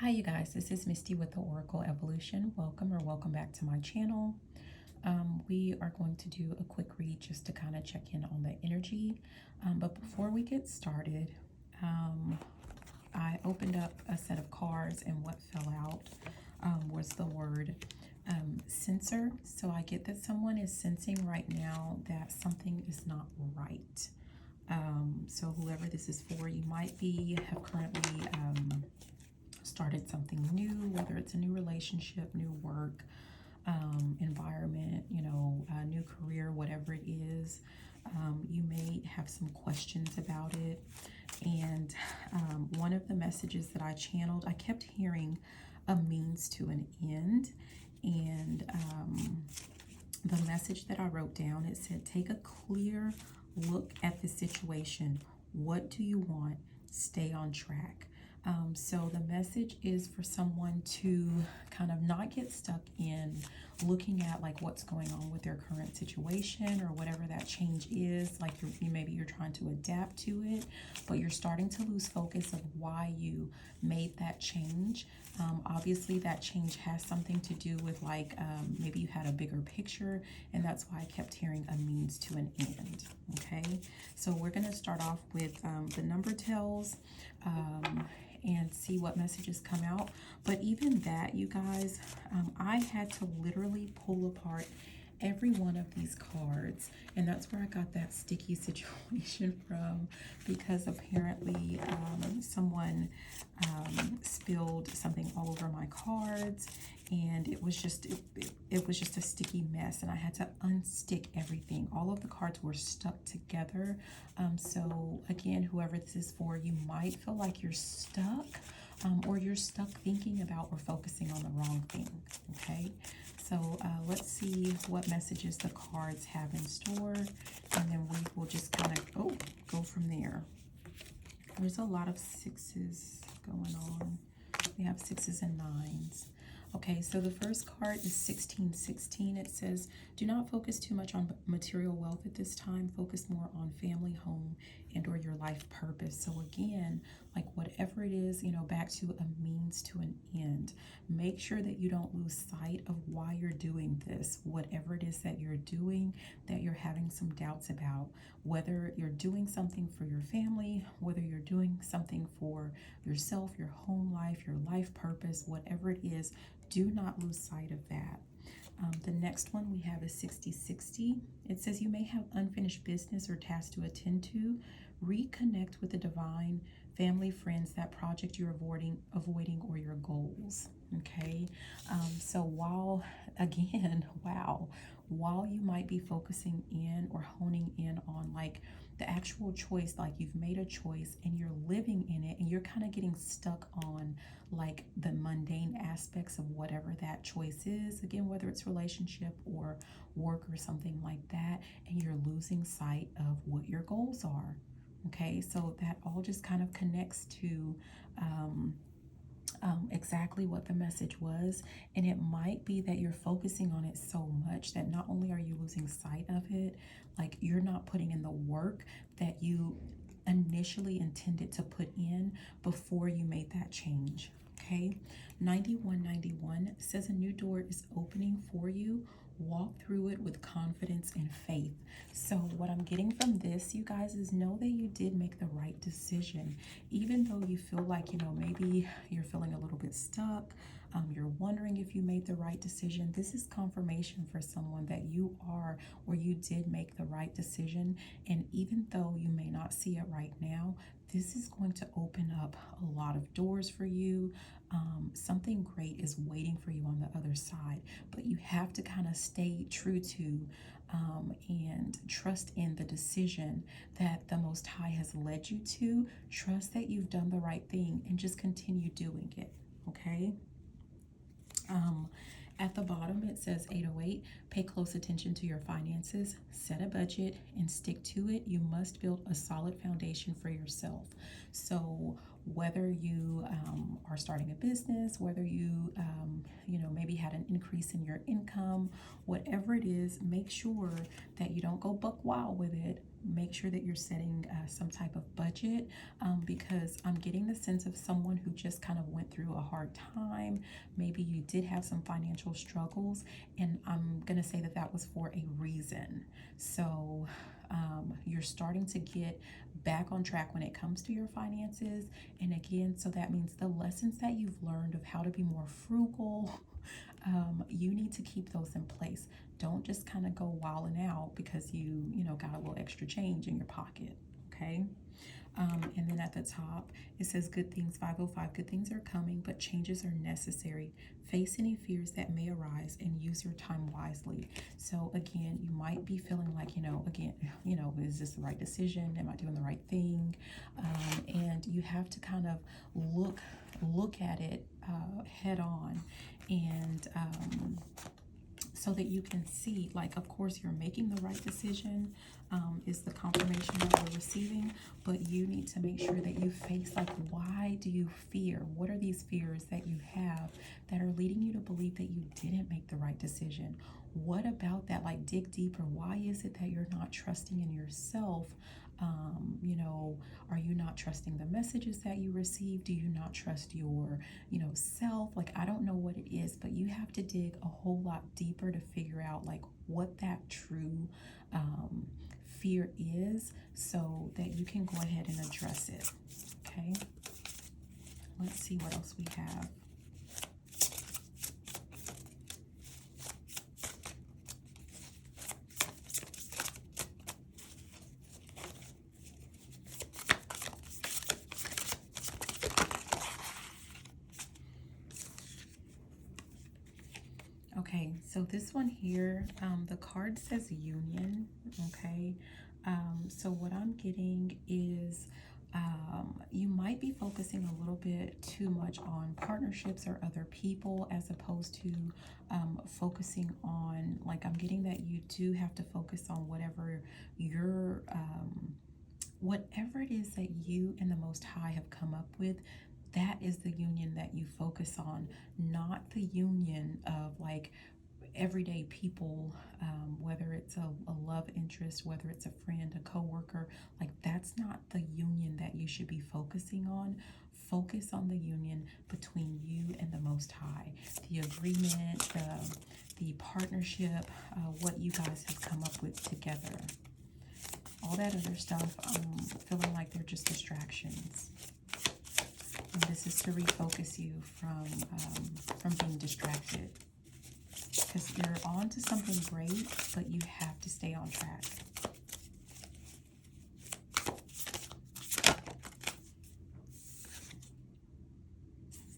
Hi you guys, this is Misty with the Oracle Evolution. Welcome back to my channel. We are going to do a quick read just to kind of check in on the energy. But before we get started, I opened up a set of cards and what fell out was the word sensor. So I get that someone is sensing right now that something is not right. So whoever this is for, you might have currently started something new, whether it's a new relationship, new work, environment, a new career, whatever it is. You may have some questions about it. And one of the messages that I channeled, I kept hearing a means to an end. And the message that I wrote down, it said, take a clear look at the situation. What do you want? Stay on track. So the message is for someone to kind of not get stuck in looking at like what's going on with their current situation or whatever that change is. Like maybe you're trying to adapt to it, but you're starting to lose focus of why you made that change. Obviously that change has something to do with like maybe you had a bigger picture, and that's why I kept hearing a means to an end. Okay, so we're going to start off with the number tells and see what messages come out. But even that, you guys, I had to literally pull apart every one of these cards, and that's where I got that sticky situation from, because apparently someone spilled something all over my cards, and it was just a sticky mess, and I had to unstick everything. All of the cards were stuck together. So again, whoever this is for, you might feel like you're stuck, or you're stuck thinking about or focusing on the wrong thing. Okay, so let's see what messages the cards have in store, and then we will just kind of go from there. There's a lot of sixes going on. We have sixes and nines. Okay, so the first card is 1616. It says, do not focus too much on material wealth at this time. Focus more on family, home, and or your life purpose. So again, like whatever it is, back to a means to an end. Make sure that you don't lose sight of why you're doing this. Whatever it is that you're doing, that you're having some doubts about, whether you're doing something for your family, whether you're doing something for yourself, your home life, your life purpose, whatever it is, do not lose sight of that. The next one we have is 6060. It says you may have unfinished business or tasks to attend to. Reconnect with the divine, family, friends, that project you're avoiding, or your goals. Okay, so while you might be focusing in or honing in on like the actual choice, like you've made a choice and you're living in it, and you're kind of getting stuck on like the mundane aspects of whatever that choice is, again, whether it's relationship or work or something like that, and you're losing sight of what your goals are. Okay, so that all just kind of connects to exactly what the message was. And it might be that you're focusing on it so much that not only are you losing sight of it, like you're not putting in the work that you initially intended to put in before you made that change. Okay, 9191 says a new door is opening for you. Walk through it with confidence and faith. So what I'm getting from this, you guys, is know that you did make the right decision. Even though you feel like, maybe you're feeling a little bit stuck, you're wondering if you made the right decision. This is confirmation for someone that you are, or you did make the right decision. And even though you may not see it right now, this is going to open up a lot of doors for you. Something great is waiting for you on the other side, but you have to kind of stay true to and trust in the decision that the Most High has led you to. Trust that you've done the right thing and just continue doing it. Okay. At the bottom, it says 808, pay close attention to your finances, set a budget, and stick to it. You must build a solid foundation for yourself. So whether you are starting a business, whether you, maybe had an increase in your income, whatever it is, make sure that you don't go buck wild with it. make sure that you're setting some type of budget, because I'm getting the sense of someone who just kind of went through a hard time. Maybe you did have some financial struggles, and I'm going to say that that was for a reason. So you're starting to get back on track when it comes to your finances. And again, so that means the lessons that you've learned of how to be more frugal, you need to keep those in place. Don't just kind of go wilding out because you know, got a little extra change in your pocket, okay? And then at the top, it says good things, 505, good things are coming, but changes are necessary. Face any fears that may arise and use your time wisely. So again, you might be feeling like, again, is this the right decision? Am I doing the right thing? And you have to kind of look at it head on, and so that you can see, like, of course, you're making the right decision, is the confirmation that we're receiving, but you need to make sure that you face, like, why do you fear? What are these fears that you have that are leading you to believe that you didn't make the right decision? What about that? Like, dig deeper. Why is it that you're not trusting in yourself? Are you not trusting the messages that you receive? Do you not trust your, self? Like, I don't know what it is, but you have to dig a whole lot deeper to figure out, like, what that true fear is, so that you can go ahead and address it. Okay. Let's see what else we have. Okay, so this one here, the card says union, okay? So what I'm getting is you might be focusing a little bit too much on partnerships or other people, as opposed to focusing on, like, I'm getting that you do have to focus on whatever your whatever it is that you and the Most High have come up with. That is the union that you focus on, not the union of, like, everyday people, whether it's a love interest, whether it's a friend, a coworker. Like, that's not the union that you should be focusing on. Focus on the union between you and the Most High, the agreement, the partnership, what you guys have come up with together. All that other stuff, I'm feeling like they're just distractions. And this is to refocus you from being distracted, because you're on to something great, but you have to stay on track.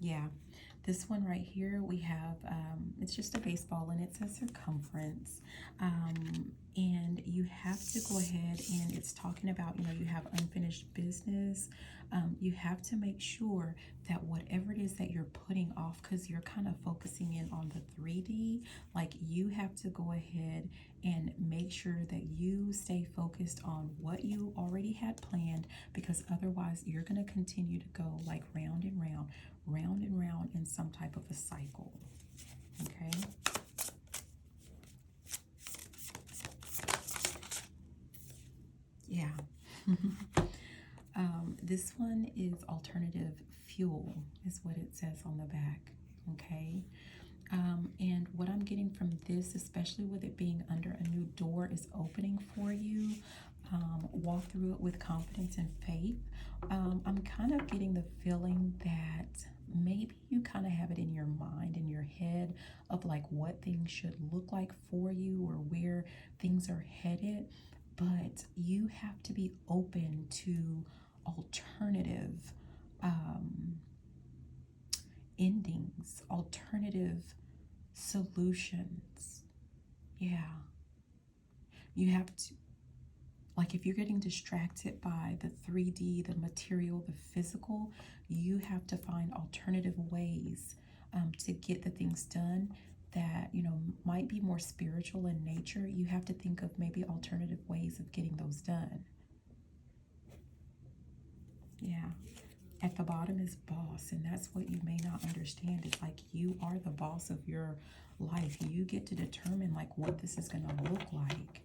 Yeah, this one right here, we have, it's just a baseball, and it says circumference. And you have to go ahead, and it's talking about, you have unfinished business. You have to make sure that whatever it is that you're putting off, because you're kind of focusing in on the 3D, like, you have to go ahead and make sure that you stay focused on what you already had planned, because otherwise you're going to continue to go, like, round and round, round and round in some type of a cycle. Okay. Yeah. This one is alternative fuel, is what it says on the back. Okay. And what I'm getting from this, especially with it being under a new door is opening for you, walk through it with confidence and faith. I'm kind of getting the feeling that maybe you kind of have it in your mind, in your head, of, like, what things should look like for you, or where things are headed. But you have to be open to alternative endings, alternative solutions. Yeah. You have to, like, if you're getting distracted by the 3D, the material, the physical, you have to find alternative ways to get the things done that, might be more spiritual in nature. You have to think of maybe alternative ways of getting those done. Yeah. At the bottom is boss, and that's what you may not understand. It's like, you are the boss of your life. You get to determine, like, what this is going to look like.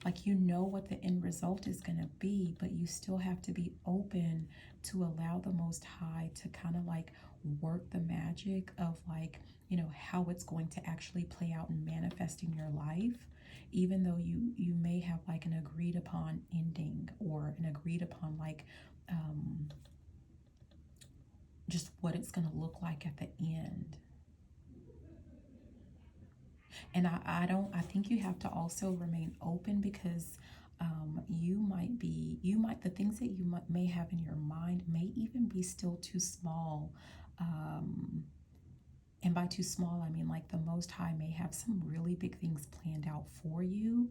Like, you know what the end result is going to be, but you still have to be open to allow the Most High to kind of like work the magic of like, how it's going to actually play out and manifest in your life, even though you may have like an agreed upon ending or an agreed upon like just what it's going to look like at the end. And I think you have to also remain open, because the things that you may have in your mind may even be still too small. And by too small, I mean like the Most High may have some really big things planned out for you,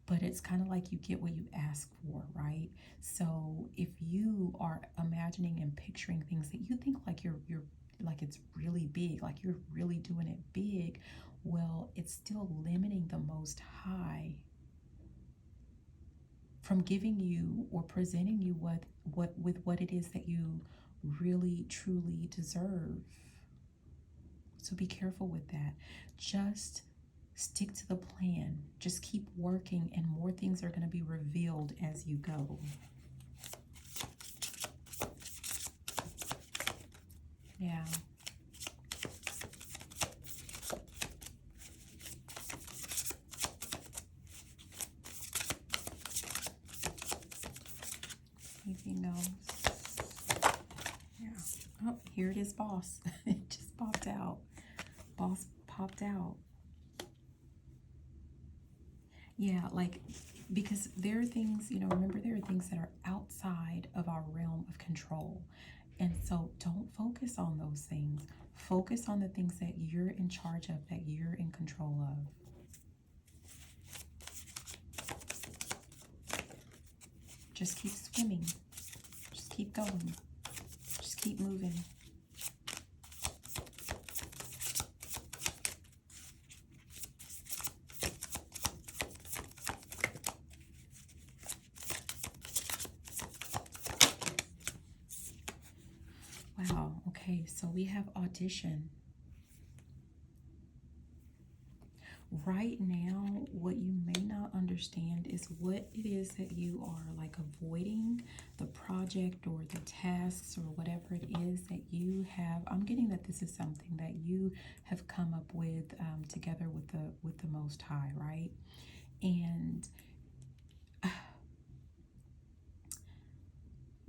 but it's kind of like you get what you ask for, right? So if you are imagining and picturing things that you think like you're like it's really big, like you're really doing it big, well, it's still limiting the Most High from giving you or presenting you what it is that you really truly deserve. So be careful with that. Just stick to the plan. Just keep working, and more things are going to be revealed as you go. Yeah. Anything else? Yeah. Oh, here it is, boss. It just popped out. Boss popped out. Yeah, like, because there are things, remember, there are things that are outside of our realm of control. And so don't focus on those things. Focus on the things that you're in charge of, that you're in control of. Just keep swimming. Just keep going. Just keep moving. Wow, okay, so we have Audition. Right now, what you may not understand is what it is that you are like avoiding, the project or the tasks or whatever it is that you have. I'm getting that this is something that you have come up with together with the Most High, right? And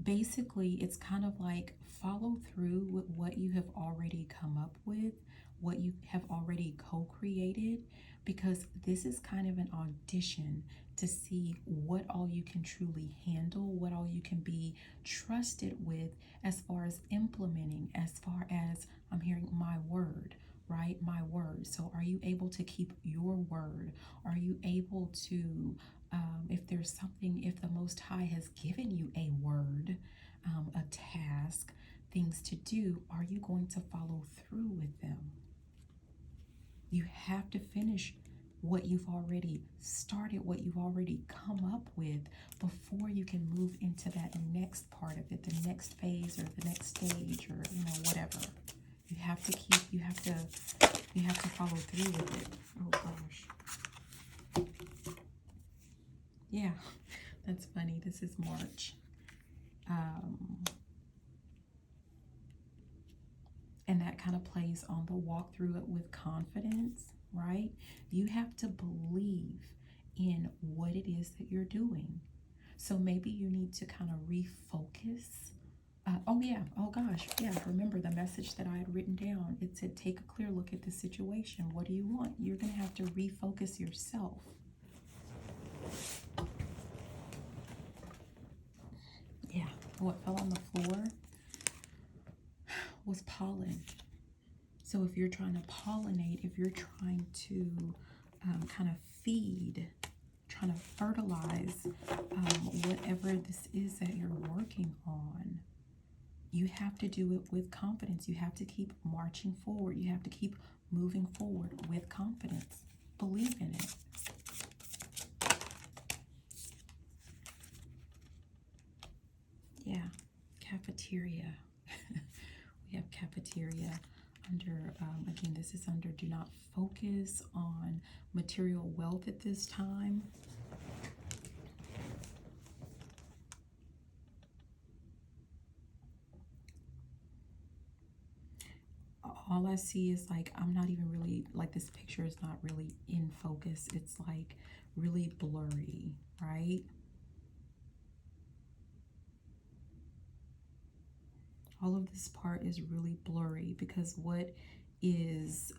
basically, it's kind of like follow through with what you have already come up with, what you have already co-created, because this is kind of an audition to see what all you can truly handle, what all you can be trusted with as far as implementing, as far as I'm hearing my word, right? My word. So are you able to keep your word? Are you able to, if there's something, if the Most High has given you a word, a task, things to do, are you going to follow through with them? You have to finish what you've already started, what you've already come up with, before you can move into that next part of it, the next phase or the next stage, or whatever. You have to follow through with it. Oh gosh. Yeah, that's funny. This is March. And that kind of plays on the walk through it with confidence, right? You have to believe in what it is that you're doing. So maybe you need to kind of refocus. Oh yeah, oh gosh, yeah, remember the message that I had written down. It said, take a clear look at the situation. What do you want? You're going to have to refocus yourself. Yeah, what fell on the floor was pollen. So if you're trying to pollinate, if you're trying to kind of feed, trying to fertilize whatever this is that you're working on, you have to do it with confidence. You have to keep marching forward. You have to keep moving forward with confidence. Believe in it. Yeah, cafeteria. We have cafeteria under, again, this is under do not focus on material wealth at this time. all I see is like, I'm not even really, like this picture is not really in focus. It's like really blurry, right? All of this part is really blurry because what is,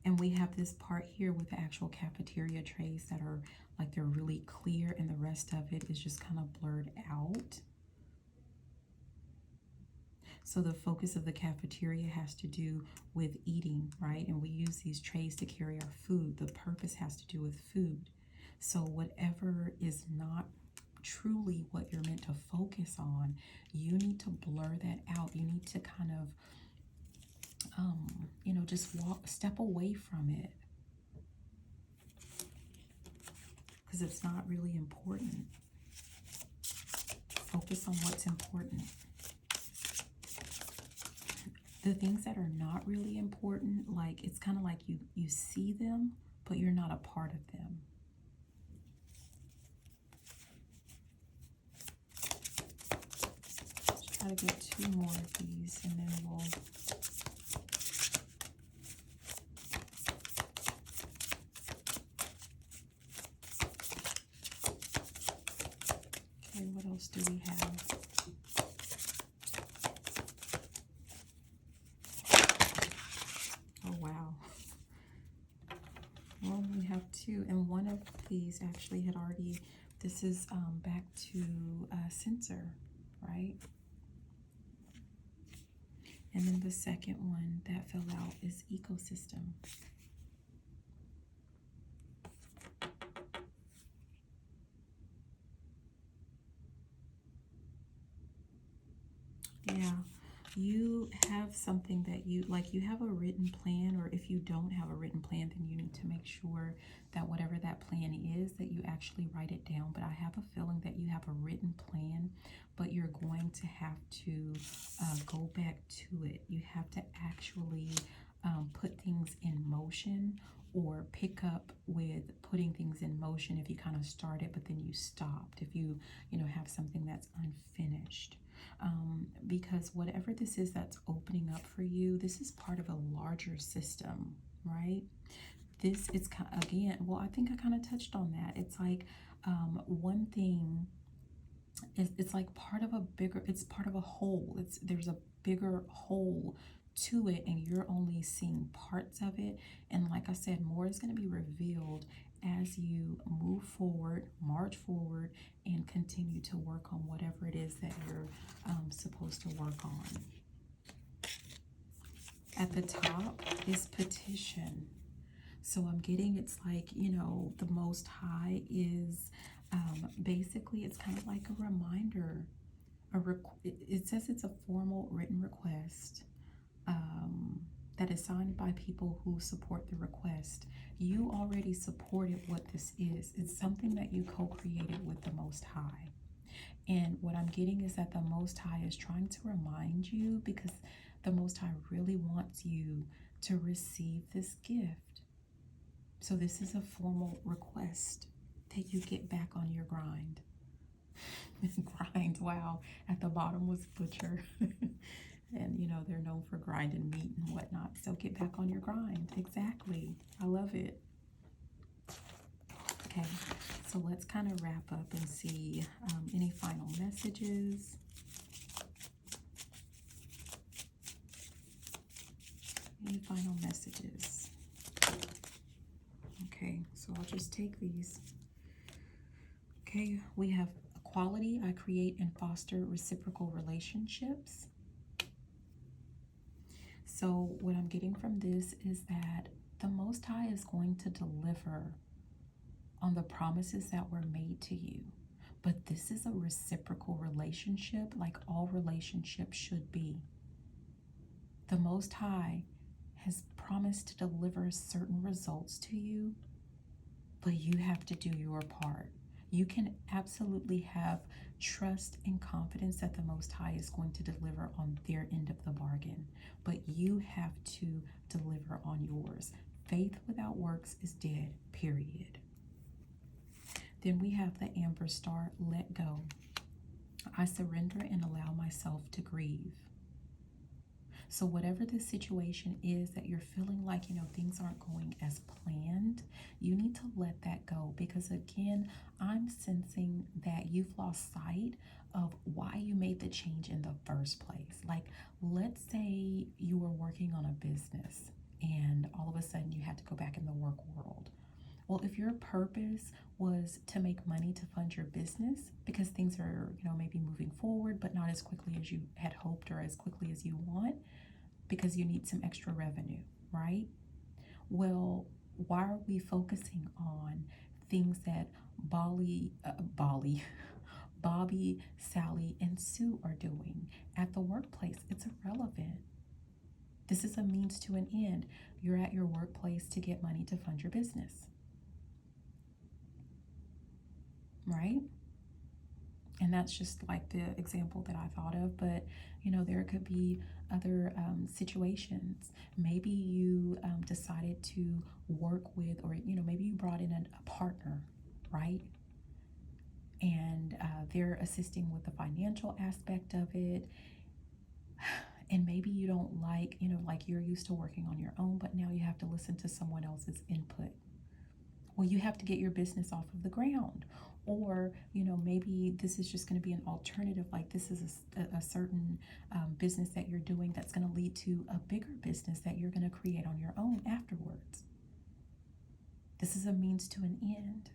and we have this part here with the actual cafeteria trays that are like they're really clear, and the rest of it is just kind of blurred out. So the focus of the cafeteria has to do with eating, right? And we use these trays to carry our food. The purpose has to do with food. So whatever is not truly what you're meant to focus on, you need to blur that out. You need to kind of, you know, just step away from it. Because it's not really important. Focus on what's important. The things that are not really important, like it's kind of like you see them, but you're not a part of them. Let's try to get 2 more of these, and then we'll okay, what else do we have? Oh wow. Well, we have 2, and one of these actually had already, this is back to censor, right? And then the second one that fell out is ecosystem. Yeah, you have something that you like, you have a written plan, or if you don't have a written plan, then you need to make sure that whatever that plan is, that you actually write it down. But I have a feeling that you have a written plan, but you're going to have to go back to it. You have to actually put things in motion, or pick up with putting things in motion if you kind of started but then you stopped, if you know, have something that's unfinished. Because whatever this is that's opening up for you, this is part of a larger system, right? This is, again, well, I think I kind of touched on that. It's like one thing is, it's like part of a bigger, it's part of a whole. There's a bigger whole to it, and you're only seeing parts of it. And like I said, more is going to be revealed as you move forward, march forward, and continue to work on whatever it is that you're supposed to work on. At the top is petition. So I'm getting, it's like, you know, the Most High is basically, it's kind of like a reminder. It says it's a formal written request that is signed by people who support the request. You already supported what this is. It's something that you co-created with the Most High. And what I'm getting is that the Most High is trying to remind you, because the Most High really wants you to receive this gift. So this is a formal request that you get back on your grind. Grind, wow. At the bottom was butcher. And, you know, they're known for grinding meat and whatnot. So get back on your grind. Exactly. I love it. Okay, so let's kind of wrap up and see any final messages. Any final messages? Okay, so I'll just take these. Okay, we have equality. I create and foster reciprocal relationships. So what I'm getting from this is that the Most High is going to deliver on the promises that were made to you. But this is a reciprocal relationship, like all relationships should be. The Most High has promised to deliver certain results to you, but you have to do your part. You can absolutely have trust and confidence that the Most High is going to deliver on their end of the bargain, but you have to deliver on yours. Faith without works is dead, period. Then we have the Amber Star, let go. I surrender and allow myself to grieve. So whatever the situation is that you're feeling like, things aren't going as planned, you need to let that go, because again, I'm sensing that you've lost sight of why you made the change in the first place. Like, let's say you were working on a business and all of a sudden you had to go back in the work world. Well, if your purpose was to make money to fund your business because things are, maybe moving forward, but not as quickly as you had hoped or as quickly as you want, because you need some extra revenue, right? Well, why are we focusing on things that Bobby, Sally, and Sue are doing at the workplace? It's irrelevant. This is a means to an end. You're at your workplace to get money to fund your business, right? And that's just like the example that I thought of. But, there could be other situations. Maybe you decided to work with, or, maybe you brought in a partner, right? And they're assisting with the financial aspect of it. And maybe you don't like, like you're used to working on your own, but now you have to listen to someone else's input. Well, you have to get your business off of the ground. Or, maybe this is just going to be an alternative. Like, this is a certain business that you're doing that's going to lead to a bigger business that you're going to create on your own afterwards. This is a means to an end.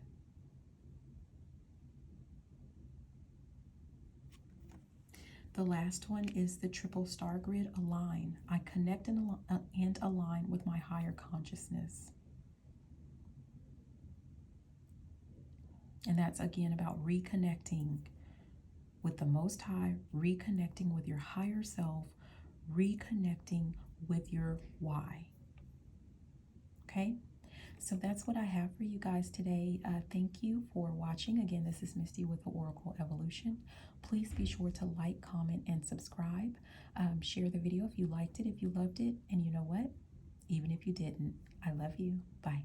The last one is the triple star grid, align. I connect and align with my higher consciousness. And that's again about reconnecting with the Most High, reconnecting with your higher self, reconnecting with your why. Okay? So that's what I have for you guys today. Thank you for watching. Again, this is Misty with the Oracle Evolution. Please be sure to like, comment, and subscribe. Share the video if you liked it, if you loved it. And you know what? Even if you didn't, I love you. Bye.